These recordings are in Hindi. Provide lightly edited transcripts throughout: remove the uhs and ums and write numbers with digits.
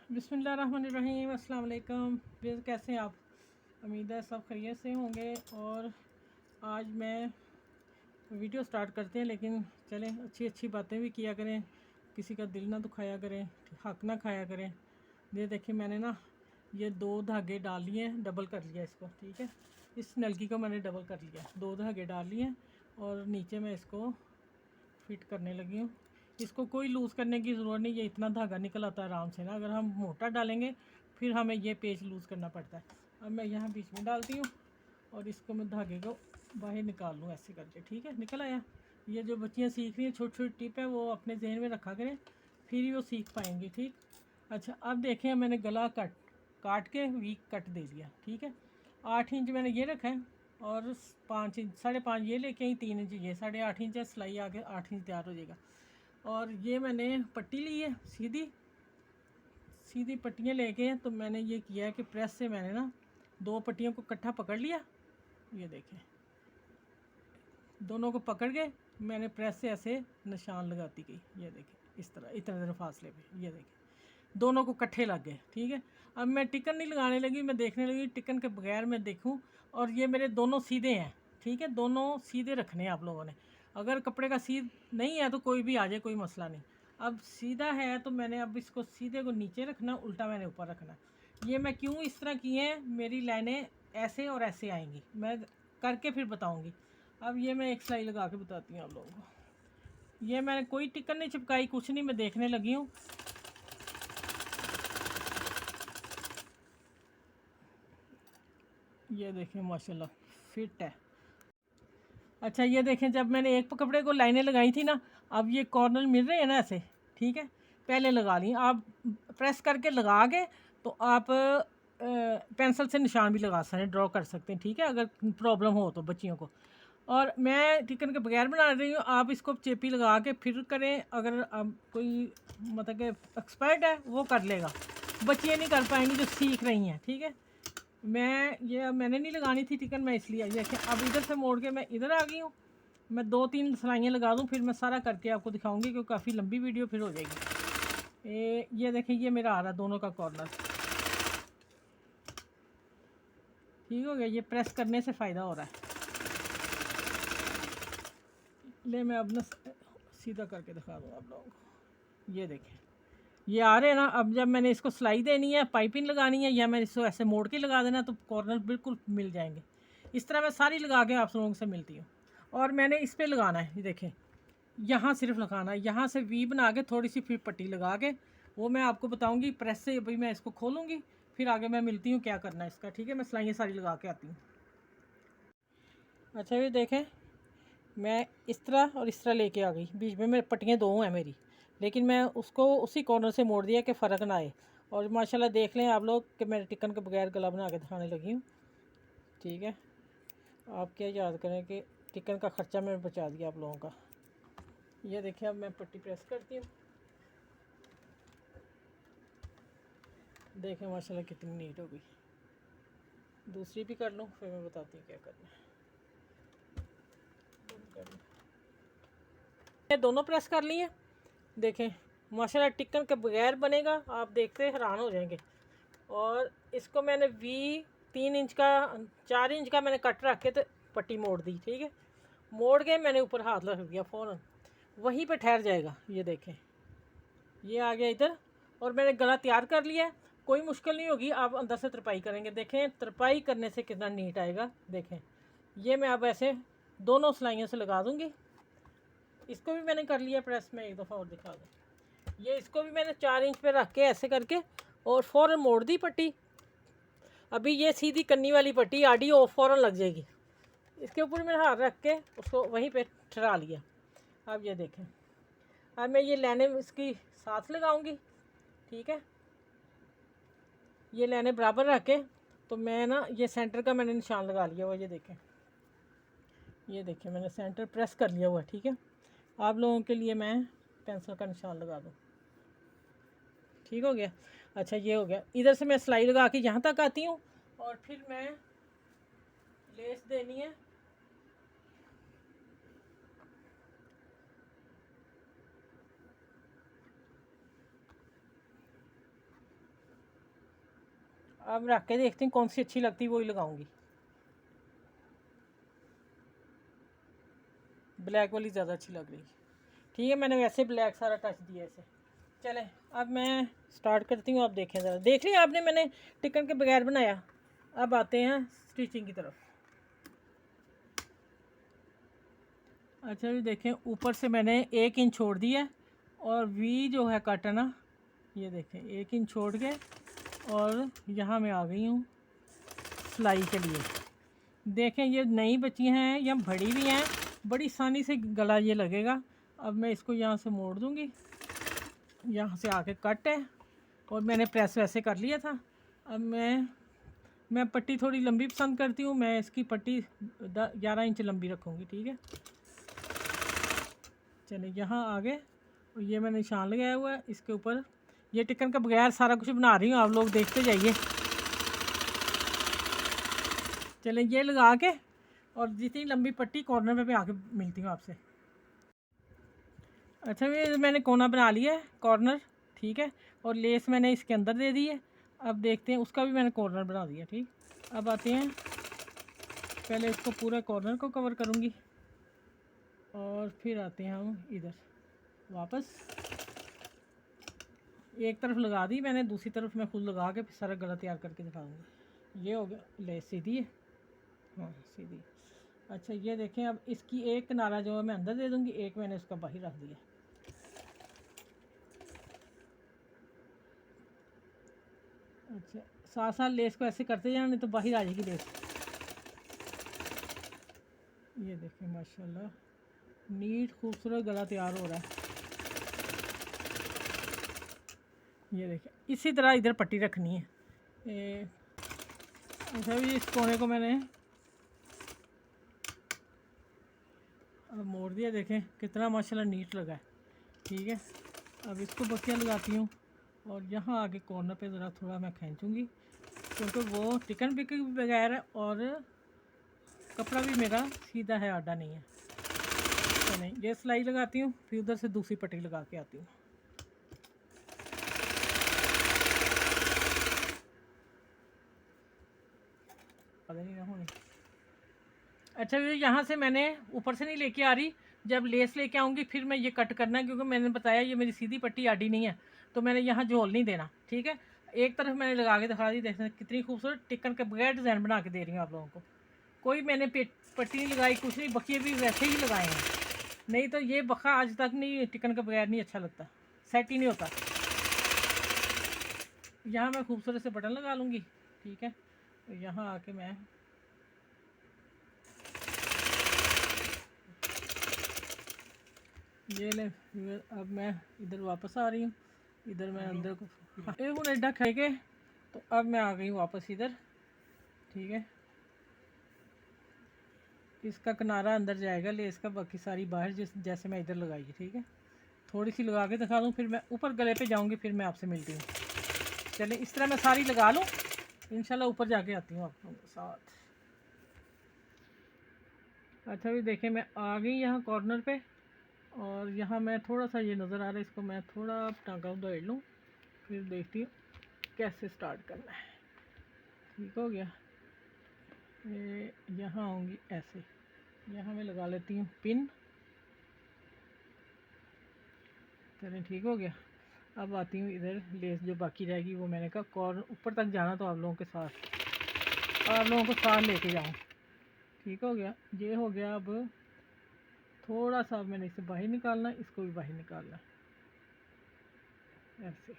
बिस्मिल्लाहिर्रहमानिर्रहीम। अस्सलाम वालेकुम। कैसे हैं आप? उम्मीद है सब खैरियत से होंगे। और आज मैं वीडियो स्टार्ट करते हैं, लेकिन चलें अच्छी अच्छी बातें भी किया करें, किसी का दिल ना दुखाया करें, हक ना खाया करें। ये देखिए मैंने ना ये 2 धागे डाल लिए हैं, डबल कर लिया इसको। ठीक है, इस नलकी को मैंने डबल कर लिया, 2 धागे डाल लिए और नीचे मैं इसको फिट करने लगी हूँ। इसको कोई लूज़ करने की ज़रूरत नहीं, ये इतना धागा निकल आता है आराम से ना। अगर हम मोटा डालेंगे फिर हमें ये पेच लूज़ करना पड़ता है। अब मैं यहाँ बीच में डालती हूँ और इसको मैं धागे को बाहर निकाल लूँ ऐसे करके। ठीक है, निकल आया। ये जो बच्चियाँ सीख रही हैं छोटी छोटी टिप है, वो अपने जहन में रखा करें, फिर ही वो सीख पाएंगी। ठीक, अच्छा अब देखें मैंने गला काट के वीक कट दे दिया। ठीक है, 8 इंच मैंने ये रखा है और 5 इंच 5.5 ये लेके आई, 3 इंच ये, 8.5 इंच है, सिलाई आके 8 इंच तैयार हो जाएगा। और ये मैंने पट्टी ली है, सीधी सीधी पट्टियाँ लेके, तो मैंने ये किया है कि प्रेस से मैंने ना 2 पट्टियों को इकट्ठा पकड़ लिया। ये देखें, दोनों को पकड़ के मैंने प्रेस से ऐसे निशान लगाती गई। ये देखें इस तरह, इतने फासले पे। ये देखें दोनों को इकट्ठे लग गए। ठीक है, अब मैं टिकन नहीं लगाने लगी, मैं देखने लगी टिकन के बगैर मैं देखूं। और ये मेरे दोनों सीधे हैं। ठीक है, दोनों सीधे रखने हैं आप लोगों ने। अगर कपड़े का सीध नहीं है तो कोई भी आ जाए, कोई मसला नहीं। अब सीधा है तो मैंने अब इसको सीधे को नीचे रखना, उल्टा मैंने ऊपर रखना। ये मैं क्यों इस तरह किए हैं, मेरी लाइनें ऐसे और ऐसे आएंगी, मैं करके फिर बताऊँगी। अब ये मैं एक सिलाई लगा के बताती हूँ आप लोगों को। ये मैंने कोई टिकन नहीं चिपकाई, कुछ नहीं, मैं देखने लगी हूँ। ये देखें माशाल्लाह फिट है। अच्छा ये देखें, जब मैंने एक कपड़े को लाइनें लगाई थी ना, अब ये कॉर्नर मिल रहे हैं ना ऐसे। ठीक है, पहले लगा ली, आप प्रेस करके लगा के तो आप पेंसिल से निशान भी लगा सकते हैं, ड्रॉ कर सकते हैं। ठीक है, अगर प्रॉब्लम हो तो बच्चियों को। और मैं टिकन के बगैर बना रही हूँ, आप इसको चेपी लगा के फिर करें। अगर आप कोई मतलब कि एक्सपर्ट है वो कर लेगा, बच्चियाँ नहीं कर पाएंगी जो सीख रही हैं। ठीक है, मैंने नहीं लगानी थी टिकन, मैं इसलिए देखें अब इधर से मोड़ के मैं इधर आ गई हूँ। मैं 2-3 सिलाइयाँ लगा दूँ, फिर मैं सारा करके आपको दिखाऊंगी, क्योंकि काफ़ी लंबी वीडियो फिर हो जाएगी। ये देखें, ये मेरा आ रहा है दोनों का कॉर्नर। ठीक हो गया, ये प्रेस करने से फ़ायदा हो रहा है। ले मैं अब ना सीधा करके दिखा दूँ आप लोगों को। ये देखें, ये आ रहे हैं ना। अब जब मैंने इसको सिलाई देनी है, पाइपिंग लगानी है, या मैंने इसको ऐसे मोड़ के लगा देना, तो कॉर्नर बिल्कुल मिल जाएंगे। इस तरह मैं सारी लगा के आप लोगों से मिलती हूँ। और मैंने इस पर लगाना है, ये देखें, यहाँ सिर्फ लगाना है, यहाँ से वी बना के थोड़ी सी फिर पट्टी लगा के, वो मैं आपको बताऊँगी प्रेस से। अभी मैं इसको खोलूँगी, फिर आगे मैं मिलती हूँ क्या करना है इसका। ठीक है, मैं सिलाइयाँ सारी लगा के आती हूँ। अच्छा ये देखें, मैं इस तरह और इस तरह लेके आ गई, बीच में मेरी पट्टियाँ 2 हैं मेरी, लेकिन मैं उसको उसी कॉर्नर से मोड़ दिया कि फ़र्क ना आए। और माशाल्लाह देख लें आप लोग कि मैं टिकन के बगैर गला बना के दिखाने लगी हूँ। ठीक है, आप क्या याद करें कि टिकन का ख़र्चा मैंने बचा दिया आप लोगों का। ये देखिए, अब मैं पट्टी प्रेस करती हूँ। देखें माशाल्लाह कितनी नीट हो गई। दूसरी भी कर लूँ, फिर मैं बताती हूँ क्या करना है। ये दोनों प्रेस कर लिए, देखें माशाल्लाह टिकन के बगैर बनेगा, आप देखते हैरान हो जाएंगे। और इसको मैंने 3 इंच का 4 इंच का मैंने कट रख के तो पट्टी मोड़ दी। ठीक है, मोड़ के मैंने ऊपर हाथ रख दिया, फ़ौरन वहीं पे ठहर जाएगा। ये देखें, ये आ गया इधर, और मैंने गला तैयार कर लिया। कोई मुश्किल नहीं होगी, आप अंदर से तरपाई करेंगे। देखें तरपाई करने से कितना नीट आएगा। देखें, ये मैं अब ऐसे दोनों सिलाइयों से लगा दूँगी। इसको भी मैंने कर लिया प्रेस में, एक दफ़ा और दिखा दूँ। ये इसको भी मैंने 4 इंच पे रख के ऐसे करके और फ़ौरन मोड़ दी पट्टी। अभी ये सीधी कन्नी वाली पट्टी आड़ी और फ़ौरन लग जाएगी। इसके ऊपर मैंने हाथ रख के उसको वहीं पे ठहरा लिया। अब ये देखें, अब मैं ये लाइनें इसकी साथ लगाऊंगी। ठीक है, ये लाइनें बराबर रख के, तो मैं ना ये सेंटर का मैंने निशान लगा लिया हुआ। ये देखें मैंने सेंटर प्रेस कर लिया हुआ है। ठीक है, आप लोगों के लिए मैं पेंसिल का निशान लगा दूँ। ठीक हो गया। अच्छा ये हो गया, इधर से मैं सिलाई लगा के यहाँ तक आती हूँ, और फिर मैं लेस देनी है। अब रख के देखती हूँ कौन सी अच्छी लगती है, वही लगाऊंगी। ब्लैक वाली ज़्यादा अच्छी लग रही। ठीक है, मैंने वैसे ब्लैक सारा टच दिया इसे। चलें अब मैं स्टार्ट करती हूँ। आप देखें ज़रा, देख लिया आपने मैंने टिकन के बगैर बनाया। अब आते हैं स्टिचिंग की तरफ। अच्छा जी, देखें ऊपर से मैंने 1 इंच छोड़ दिया और वी जो है कट है ना, ये देखें 1 इंच छोड़ के और यहाँ मैं आ गई हूँ सिलाई के लिए। देखें ये नई बच्ची हैं या बड़ी भी हैं, बड़ी आसानी से गला ये लगेगा। अब मैं इसको यहाँ से मोड़ दूँगी, यहाँ से आके कट है और मैंने प्रेस वैसे कर लिया था। अब मैं पट्टी थोड़ी लंबी पसंद करती हूँ, मैं इसकी पट्टी 11 इंच लंबी रखूँगी। ठीक है, चलिए यहाँ आगे और ये मैंने निशान लगाया हुआ है इसके ऊपर। ये टिकन के बगैर सारा कुछ बना रही हूँ, आप लोग देखते जाइए। चलें ये लगा के और जितनी लंबी पट्टी कॉर्नर पे आके मिलती हूँ आपसे। अच्छा ये मैंने कोना बना लिया है कॉर्नर, ठीक है, और लेस मैंने इसके अंदर दे दी है। अब देखते हैं, उसका भी मैंने कॉर्नर बना दिया। ठीक, अब आते हैं, पहले इसको पूरा कॉर्नर को कवर करूँगी और फिर आते हैं हम इधर वापस। एक तरफ लगा दी मैंने, दूसरी तरफ मैं खुद लगा के फिर सारा गला तैयार करके दिखाऊंगी। ये हो गया, लेस सीधी है, हाँ सीधी। अच्छा ये देखें, अब इसकी एक किनारा जो है मैं अंदर दे दूँगी, एक मैंने उसका बाहर रख दिया। अच्छा साथ साथ लेस को ऐसे करते जाना, नहीं तो बाहर आ जाएगी लेस। ये देखें माशाल्लाह नीट खूबसूरत गला तैयार हो रहा है। ये देखें इसी तरह इधर पट्टी रखनी है। अच्छा भी इस कोने को मैंने अब मोड़ दिया, देखें कितना माशाल्लाह नीट लगा है। ठीक है, अब इसको बक्सियाँ लगाती हूँ और यहाँ आके कॉर्नर पे ज़रा थोड़ा मैं खींचूँगी, क्योंकि वो टिकन भी के बगैर है और कपड़ा भी मेरा सीधा है, आड़ा नहीं है। तो नहीं, ये सिलाई लगाती हूँ, फिर उधर से दूसरी पट्टी लगा के आती हूँ। पता नहीं ना होनी। अच्छा ये यहाँ से मैंने ऊपर से नहीं लेके आ रही, जब लेस लेके आऊँगी फिर मैं ये कट करना है, क्योंकि मैंने बताया ये मेरी सीधी पट्टी आड़ी नहीं है, तो मैंने यहाँ झोल नहीं देना। ठीक है, एक तरफ मैंने लगा के दिखा दी, देखना कितनी खूबसूरत टिकन के बगैर डिज़ाइन बना के दे रही हूँ आप लोगों को। कोई मैंने पट्टी नहीं लगाई, कुछ नहीं, बकिए भी वैसे ही लगाए हैं। नहीं तो ये बखा आज तक नहीं, टिकन के बगैर नहीं अच्छा लगता, सेट ही नहीं होता। यहाँ मैं खूबसूरत से बटन लगा लूँगी। ठीक है, तो यहाँ आके मैं ये ले, अब मैं इधर वापस आ रही हूँ, इधर मैं अंदर को एक हूँ एडा खे के, तो अब मैं आ गई हूँ वापस इधर। ठीक है, इसका किनारा अंदर जाएगा लेस का, बाकी सारी बाहर जैसे मैं इधर लगाई है। ठीक है, थोड़ी सी लगा के दिखा दूँ, फिर मैं ऊपर गले पे जाऊँगी, फिर मैं आपसे मिलती हूँ। चलिए इस तरह मैं सारी लगा लूँ, इंशाल्लाह ऊपर जाके आती हूँ आप लोगों के साथ। अच्छा भी देखें मैं आ गई यहाँ कॉर्नर पे और यहाँ मैं थोड़ा सा ये नज़र आ रहा है, इसको मैं थोड़ा टाँगा उधेड़ लूँ, फिर देखती हूँ कैसे स्टार्ट करना है। ठीक हो गया, यहाँ आऊँगी ऐसे, यहाँ मैं लगा लेती हूँ पिन। चलें ठीक हो गया, अब आती हूँ इधर, लेस जो बाकी रहेगी वो मैंने कहा कॉर्नर ऊपर तक जाना, तो आप लोगों के साथ, आप लोगों को साथ लेके जाऊँ। ठीक हो गया, ये हो गया। अब थोड़ा सा मैंने इसे बाहर निकालना, इसको भी बाहर निकालना ऐसे।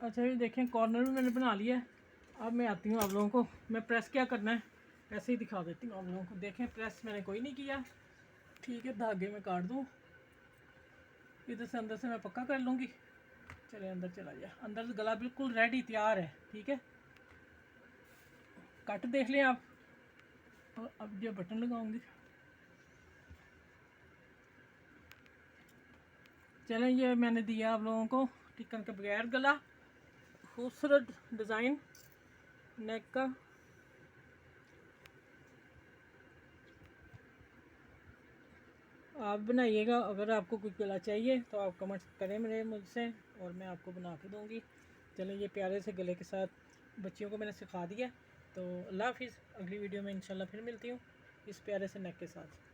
अच्छा ये देखें कॉर्नर भी मैंने बना लिया है। अब मैं आती हूँ आप लोगों को, मैं प्रेस क्या करना है ऐसे ही दिखा देती हूँ आप लोगों को। देखें प्रेस मैंने कोई नहीं किया। ठीक है, धागे में काट दूँ, इधर से अंदर से मैं पक्का कर लूँगी। चले अंदर चला जाए, अंदर से गला बिल्कुल रेडी तैयार है। ठीक है, कट देख लें आप, और अब ये बटन लगाऊंगी। चलें ये मैंने दिया आप लोगों को टिकन के बगैर गला, खूबसूरत डिज़ाइन नेक का। आप बनाइएगा। अगर आपको कुछ गला चाहिए तो आप कमेंट करें मेरे मुझसे और मैं आपको बना के दूँगी। चलें, ये प्यारे से गले के साथ बच्चियों को मैंने सिखा दिया। तो अल्लाह हाफिज़। अगली वीडियो में इंशाल्लाह फिर मिलती हूँ इस प्यारे से नेक के साथ।